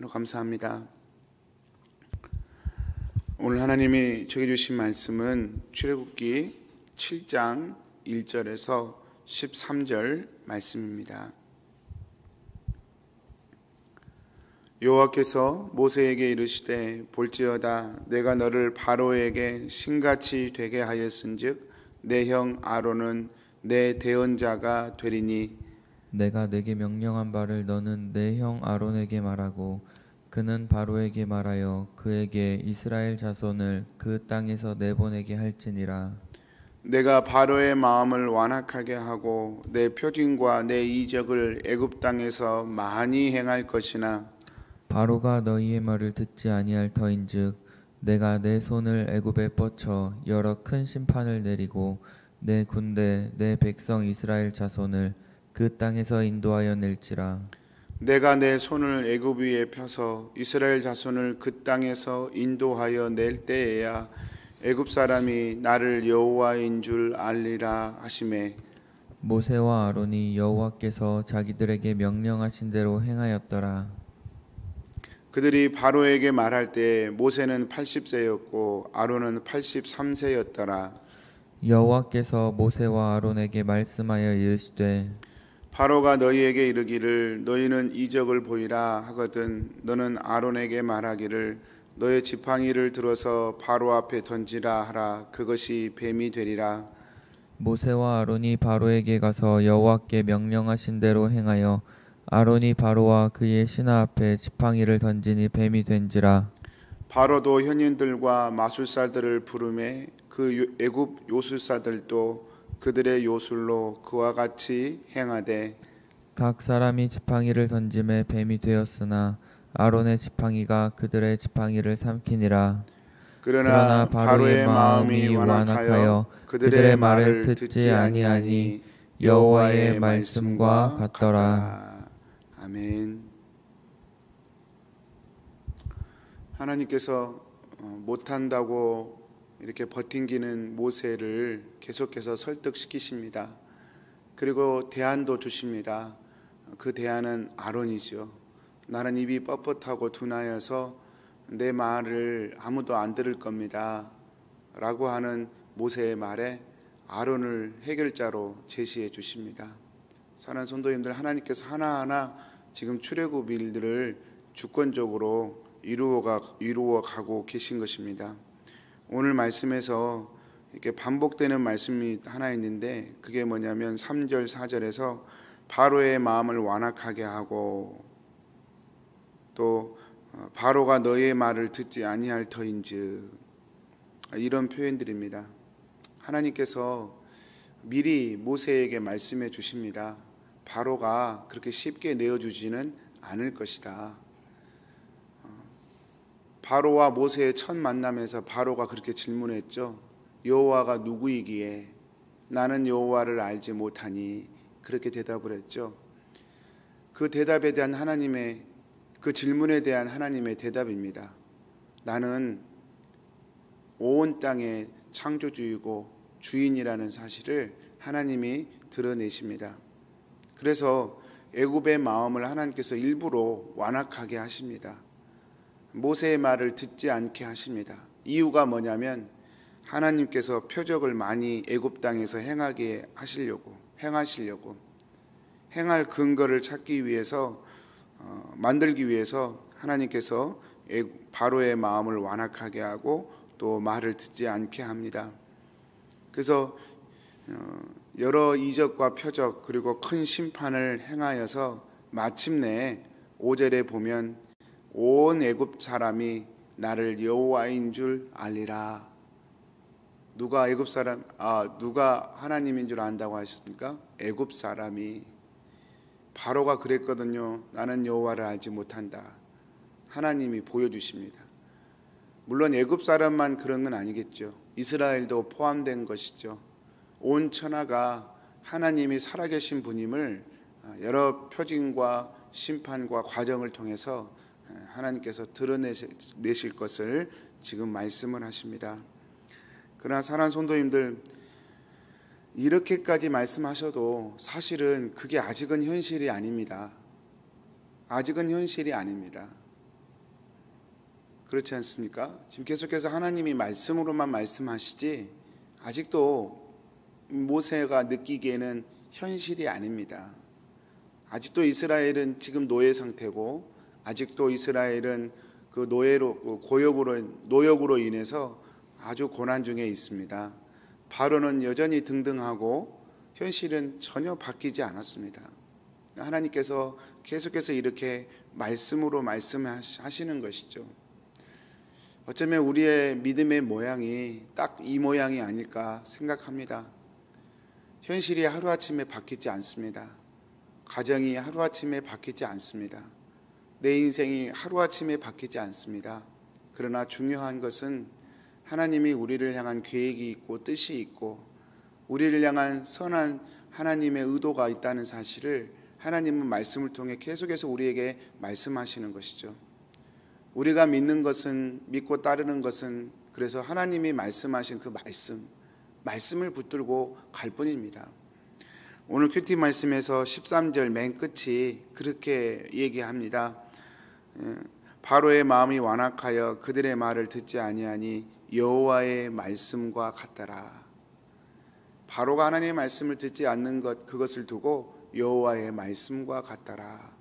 참으로 감사합니다. 오늘 하나님이 저에게 주신 말씀은 출애굽기 7장 1절에서 13절 말씀입니다. 여호와께서 모세에게 이르시되 볼지어다 내가 너를 바로에게 신같이 되게 하였은즉 내 형 아론은 내 대언자가 되리니 내가 내게 명령한 바를 너는 내 형 아론에게 말하고 그는 바로에게 말하여 그에게 이스라엘 자손을 그 땅에서 내보내게 할지니라. 내가 바로의 마음을 완악하게 하고 내 표징과 내 이적을 애굽 땅에서 많이 행할 것이나 바로가 너희의 말을 듣지 아니할 터인즉 내가 내 손을 애굽에 뻗쳐 여러 큰 심판을 내리고 내 군대 내 백성 이스라엘 자손을 그 땅에서 인도하여 낼지라. 내가 내 손을 애굽 위에 펴서 이스라엘 자손을 그 땅에서 인도하여 낼 때에야 애굽 사람이 나를 여호와인 줄 알리라 하시매 모세와 아론이 여호와께서 자기들에게 명령하신 대로 행하였더라. 그들이 바로에게 말할 때 모세는 80세였고 아론은 83세였더라. 여호와께서 모세와 아론에게 말씀하여 이르시되 바로가 너희에게 이르기를 너희는 이적을 보이라 하거든 너는 아론에게 말하기를 너의 지팡이를 들어서 바로 앞에 던지라 하라. 그것이 뱀이 되리라. 모세와 아론이 바로에게 가서 여호와께 명령하신 대로 행하여 아론이 바로와 그의 신하 앞에 지팡이를 던지니 뱀이 된지라. 바로도 현인들과 마술사들을 부르매 그 애굽 요술사들도 그들의 요술로 그와 같이 행하되 각 사람이 지팡이를 던짐에 뱀이 되었으나 아론의 지팡이가 그들의 지팡이를 삼키니라. 그러나 바로의 마음이 완악하여 그들의 말을 듣지 아니하니 여호와의 말씀과 같더라. 아멘. 하나님께서 못한다고 이렇게 버팅기는 모세를 계속해서 설득시키십니다. 그리고 대안도 주십니다. 그 대안은 아론이죠. 나는 입이 뻣뻣하고 둔하여서 내 말을 아무도 안 들을 겁니다 라고 하는 모세의 말에 아론을 해결자로 제시해 주십니다. 사랑하는 성도님들, 하나님께서 하나하나 지금 출애굽 일들을 주권적으로 이루어 가고 계신 것입니다. 오늘 말씀에서 이렇게 반복되는 말씀이 하나 있는데 그게 뭐냐면 3절 4절에서 바로의 마음을 완악하게 하고 또 바로가 너의 말을 듣지 아니할 터인즉 이런 표현들입니다. 하나님께서 미리 모세에게 말씀해 주십니다. 바로가 그렇게 쉽게 내어주지는 않을 것이다. 바로와 모세의 첫 만남에서 바로가 그렇게 질문했죠. 여호와가 누구이기에 나는 여호와를 알지 못하니 그렇게 대답을 했죠. 그 대답에 대한 그 질문에 대한 하나님의 대답입니다. 나는 온 땅의 창조주이고 주인이라는 사실을 하나님이 드러내십니다. 그래서 애굽의 마음을 하나님께서 일부러 완악하게 하십니다. 모세의 말을 듣지 않게 하십니다. 이유가 뭐냐면 하나님께서 표적을 많이 애굽 땅에서 행하시려고 행할 근거를 찾기 위해서 만들기 위해서 하나님께서 바로의 마음을 완악하게 하고 또 말을 듣지 않게 합니다. 그래서 여러 이적과 표적 그리고 큰 심판을 행하여서 마침내 5절에 보면 온 애굽 사람이 나를 여호와인 줄 알리라. 누가 하나님인 줄 안다고 하셨습니까? 애굽 사람이. 바로가 그랬거든요. 나는 여호와를 알지 못한다. 하나님이 보여주십니다. 물론 애굽 사람만 그런 건 아니겠죠. 이스라엘도 포함된 것이죠. 온 천하가 하나님이 살아계신 분임을 여러 표징과 심판과 과정을 통해서 하나님께서 드러내실 것을 지금 말씀을 하십니다. 그러나 사랑하는 성도님들, 이렇게까지 말씀하셔도 사실은 그게 아직은 현실이 아닙니다. 아직은 현실이 아닙니다. 그렇지 않습니까? 지금 계속해서 하나님이 말씀으로만 말씀하시지 아직도 모세가 느끼기에는 현실이 아닙니다. 아직도 이스라엘은 지금 노예 상태고, 아직도 이스라엘은 그 노역으로 인해서 아주 고난 중에 있습니다. 바로는 여전히 등등하고 현실은 전혀 바뀌지 않았습니다. 하나님께서 계속해서 이렇게 말씀으로 말씀하시는 것이죠. 어쩌면 우리의 믿음의 모양이 딱 이 모양이 아닐까 생각합니다. 현실이 하루아침에 바뀌지 않습니다. 가정이 하루아침에 바뀌지 않습니다. 내 인생이 하루아침에 바뀌지 않습니다. 그러나 중요한 것은 하나님이 우리를 향한 계획이 있고 뜻이 있고 우리를 향한 선한 하나님의 의도가 있다는 사실을 하나님은 말씀을 통해 계속해서 우리에게 말씀하시는 것이죠. 우리가 믿는 것은, 믿고 따르는 것은 그래서 하나님이 말씀하신 그 말씀을 붙들고 갈 뿐입니다. 오늘 큐티 말씀에서 13절 맨 끝이 그렇게 얘기합니다. 바로의 마음이 완악하여 그들의 말을 듣지 아니하니 여호와의 말씀과 같더라. 바로가 하나님의 말씀을 듣지 않는 것, 그것을 두고 여호와의 말씀과 같더라.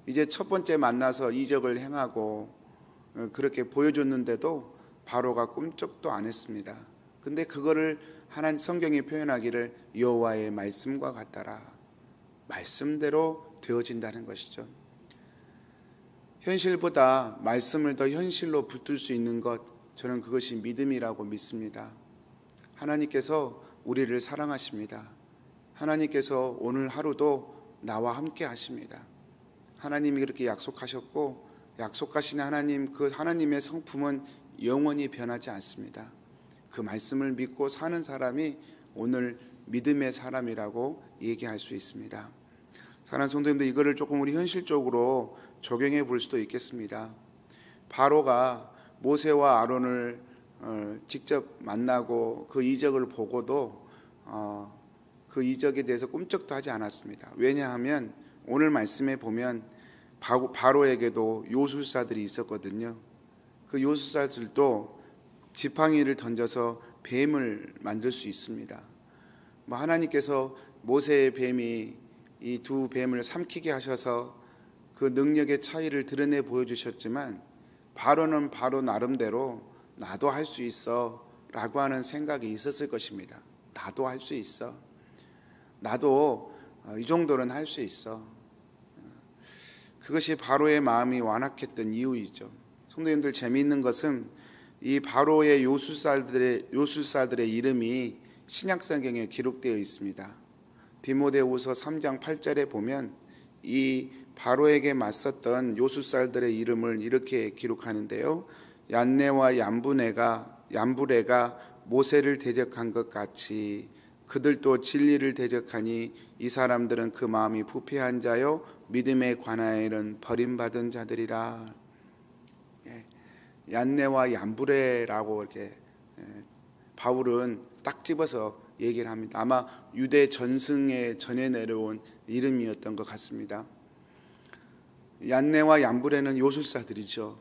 이제 첫 번째 만나서 이적을 행하고 그렇게 보여줬는데도 바로가 꿈쩍도 안 했습니다. 근데 그거를 하나님 성경이 표현하기를 여호와의 말씀과 같더라. 말씀대로 되어진다는 것이죠. 현실보다 말씀을 더 현실로 붙들 수 있는 것, 저는 그것이 믿음이라고 믿습니다. 하나님께서 우리를 사랑하십니다. 하나님께서 오늘 하루도 나와 함께 하십니다. 하나님이 그렇게 약속하셨고 약속하신 하나님, 그 하나님의 성품은 영원히 변하지 않습니다. 그 말씀을 믿고 사는 사람이 오늘 믿음의 사람이라고 얘기할 수 있습니다. 사랑하는 성도님들, 이거를 조금 우리 현실적으로 적용해 볼 수도 있겠습니다. 바로가 모세와 아론을 직접 만나고 그 이적을 보고도 그 이적에 대해서 꿈쩍도 하지 않았습니다. 왜냐하면 오늘 말씀에 보면 바로에게도 요술사들이 있었거든요. 그 요술사들도 지팡이를 던져서 뱀을 만들 수 있습니다. 하나님께서 모세의 뱀이 이 두 뱀을 삼키게 하셔서 그 능력의 차이를 드러내 보여주셨지만 바로는 바로 나름대로 나도 할 수 있어 라고 하는 생각이 있었을 것입니다. 나도 할 수 있어. 나도 이 정도는 할 수 있어. 그것이 바로의 마음이 완악했던 이유이죠. 성도님들, 재미있는 것은 이 바로의 요술사들의 이름이 신약성경에 기록되어 있습니다. 디모데후서 3장 8절에 보면 이 바로에게 맞섰던 요술사들의 이름을 이렇게 기록하는데요. 얀네와 얀부레가 모세를 대적한 것 같이 그들도 진리를 대적하니 이 사람들은 그 마음이 부패한 자요 믿음에 관하여는 버림받은 자들이라. 얀네와 얀부레라고 이렇게 바울은 딱 집어서 얘기를 합니다. 아마 유대 전승에 전해 내려온 이름이었던 것 같습니다. 얀네와 얀부레는 요술사들이죠.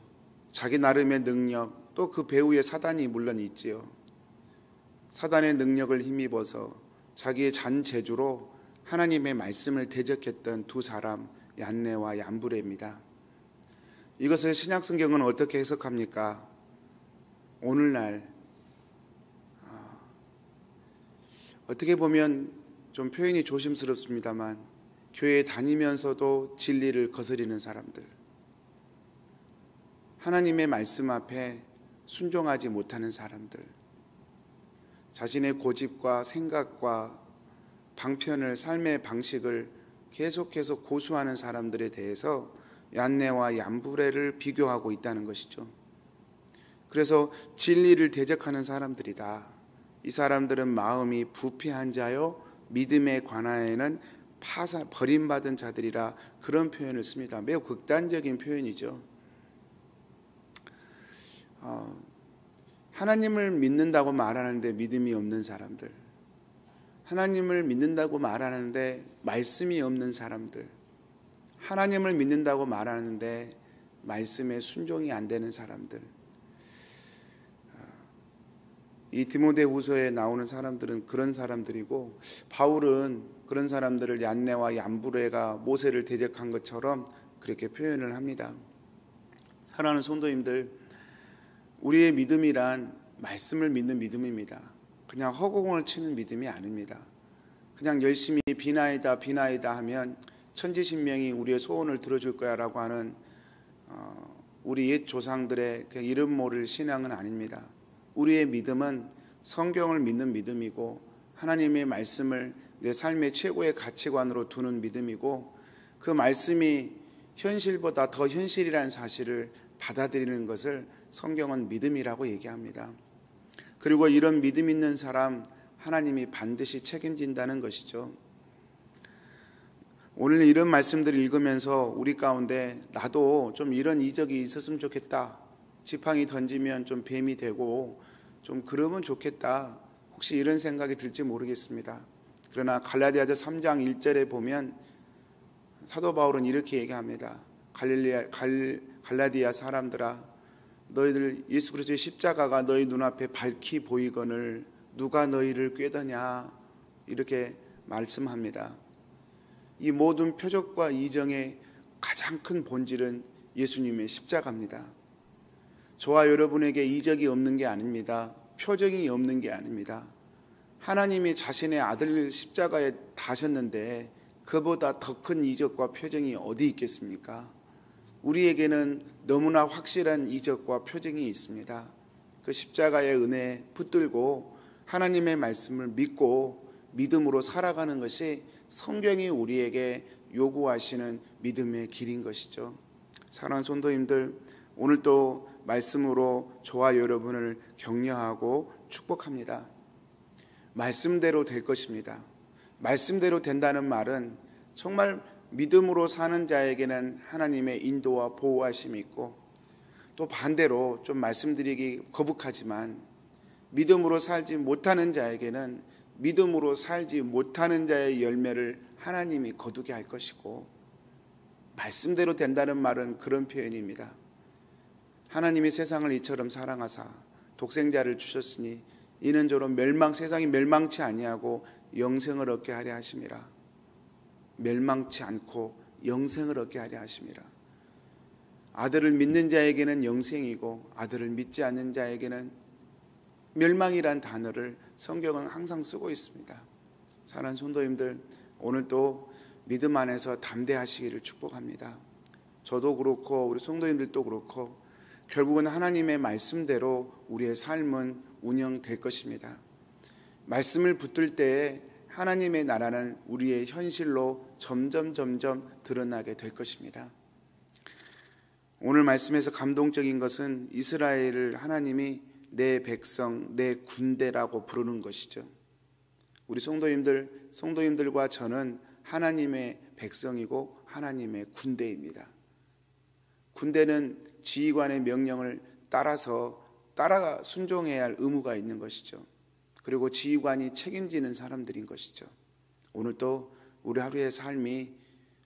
자기 나름의 능력, 또 그 배후에 사단이 물론 있지요. 사단의 능력을 힘입어서 자기의 잔재주로 하나님의 말씀을 대적했던 두 사람, 얀네와 얀부레입니다. 이것을 신약성경은 어떻게 해석합니까? 오늘날 어떻게 보면 좀 표현이 조심스럽습니다만 교회에 다니면서도 진리를 거스리는 사람들, 하나님의 말씀 앞에 순종하지 못하는 사람들, 자신의 고집과 생각과 방편을, 삶의 방식을 계속해서 고수하는 사람들에 대해서 얀네와 얀부레를 비교하고 있다는 것이죠. 그래서 진리를 대적하는 사람들이다. 이 사람들은 마음이 부패한 자요 믿음에 관하여는 버림받은 자들이라, 그런 표현을 씁니다. 매우 극단적인 표현이죠. 하나님을 믿는다고 말하는데 믿음이 없는 사람들, 하나님을 믿는다고 말하는데 말씀이 없는 사람들, 하나님을 믿는다고 말하는데 말씀에 순종이 안 되는 사람들, 이 디모데후서에 나오는 사람들은 그런 사람들이고, 바울은 그런 사람들을 얀네와 얀브레가 모세를 대적한 것처럼 그렇게 표현을 합니다. 사랑하는 성도님들, 우리의 믿음이란 말씀을 믿는 믿음입니다. 그냥 허공을 치는 믿음이 아닙니다. 그냥 열심히 비나이다 하면 천지신명이 우리의 소원을 들어줄 거야 라고 하는 우리 옛 조상들의 그냥 이름 모를 신앙은 아닙니다. 우리의 믿음은 성경을 믿는 믿음이고, 하나님의 말씀을 내 삶의 최고의 가치관으로 두는 믿음이고, 그 말씀이 현실보다 더 현실이라는 사실을 받아들이는 것을 성경은 믿음이라고 얘기합니다. 그리고 이런 믿음 있는 사람, 하나님이 반드시 책임진다는 것이죠. 오늘 이런 말씀들을 읽으면서 우리 가운데 나도 좀 이런 이적이 있었으면 좋겠다, 지팡이 던지면 좀 뱀이 되고 좀 그러면 좋겠다, 혹시 이런 생각이 들지 모르겠습니다. 그러나 갈라디아서 3장 1절에 보면 사도 바울은 이렇게 얘기합니다. 갈라디아 사람들아, 너희들 예수 그리스도의 십자가가 너희 눈앞에 밝히 보이거늘 누가 너희를 꾀더냐, 이렇게 말씀합니다. 이 모든 표적과 이정의 가장 큰 본질은 예수님의 십자가입니다. 저와 여러분에게 이적이 없는 게 아닙니다. 표적이 없는 게 아닙니다. 하나님이 자신의 아들 십자가에 다셨는데 그보다 더 큰 이적과 표적이 어디 있겠습니까? 우리에게는 너무나 확실한 이적과 표적이 있습니다. 그 십자가의 은혜에 붙들고 하나님의 말씀을 믿고 믿음으로 살아가는 것이 성경이 우리에게 요구하시는 믿음의 길인 것이죠. 사랑하는 성도님들, 오늘 또 말씀으로 저와 여러분을 격려하고 축복합니다. 말씀대로 될 것입니다. 말씀대로 된다는 말은 정말 믿음으로 사는 자에게는 하나님의 인도와 보호하심이 있고, 또 반대로 좀 말씀드리기 거북하지만 믿음으로 살지 못하는 자에게는 믿음으로 살지 못하는 자의 열매를 하나님이 거두게 할 것이고, 말씀대로 된다는 말은 그런 표현입니다. 하나님이 세상을 이처럼 사랑하사 독생자를 주셨으니 이는 저로 세상이 멸망치 아니하고 영생을 얻게 하려 하심이라. 멸망치 않고 영생을 얻게 하려 하심이라. 아들을 믿는 자에게는 영생이고 아들을 믿지 않는 자에게는 멸망이란 단어를 성경은 항상 쓰고 있습니다. 사랑하는 성도님들, 오늘도 믿음 안에서 담대하시기를 축복합니다. 저도 그렇고 우리 성도님들도 그렇고 결국은 하나님의 말씀대로 우리의 삶은 운영될 것입니다. 말씀을 붙들 때에 하나님의 나라는 우리의 현실로 점점 드러나게 될 것입니다. 오늘 말씀에서 감동적인 것은 이스라엘을 하나님이 내 백성, 내 군대라고 부르는 것이죠. 우리 성도님들과 저는 하나님의 백성이고 하나님의 군대입니다. 군대는 지휘관의 명령을 따라 순종해야 할 의무가 있는 것이죠. 그리고 지휘관이 책임지는 사람들인 것이죠. 오늘도 우리 하루의 삶이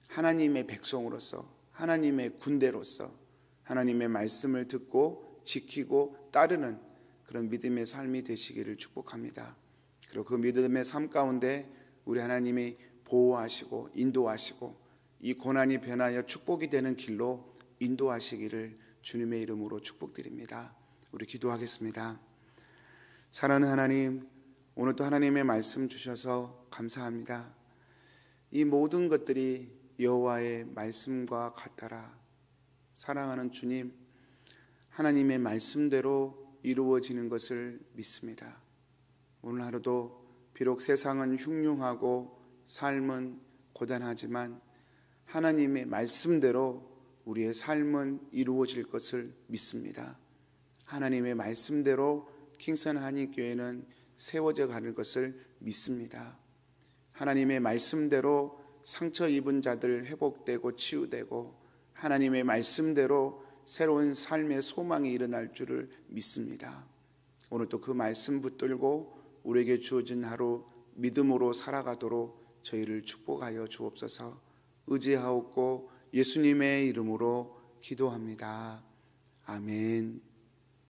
하나님의 백성으로서, 하나님의 군대로서 하나님의 말씀을 듣고 지키고 따르는 그런 믿음의 삶이 되시기를 축복합니다. 그리고 그 믿음의 삶 가운데 우리 하나님이 보호하시고 인도하시고 이 고난이 변하여 축복이 되는 길로 인도하시기를 주님의 이름으로 축복드립니다. 우리 기도하겠습니다. 사랑하는 하나님, 오늘도 하나님의 말씀 주셔서 감사합니다. 이 모든 것들이 여호와의 말씀과 같더라. 사랑하는 주님, 하나님의 말씀대로 이루어지는 것을 믿습니다. 오늘 하루도 비록 세상은 흉흉하고 삶은 고단하지만 하나님의 말씀대로 우리의 삶은 이루어질 것을 믿습니다. 하나님의 말씀대로 킹선 한인교회는 세워져 가는 것을 믿습니다. 하나님의 말씀대로 상처 입은 자들 회복되고 치유되고 하나님의 말씀대로 새로운 삶의 소망이 일어날 줄을 믿습니다. 오늘도 그 말씀 붙들고 우리에게 주어진 하루 믿음으로 살아가도록 저희를 축복하여 주옵소서. 의지하옵고 예수님의 이름으로 기도합니다. 아멘.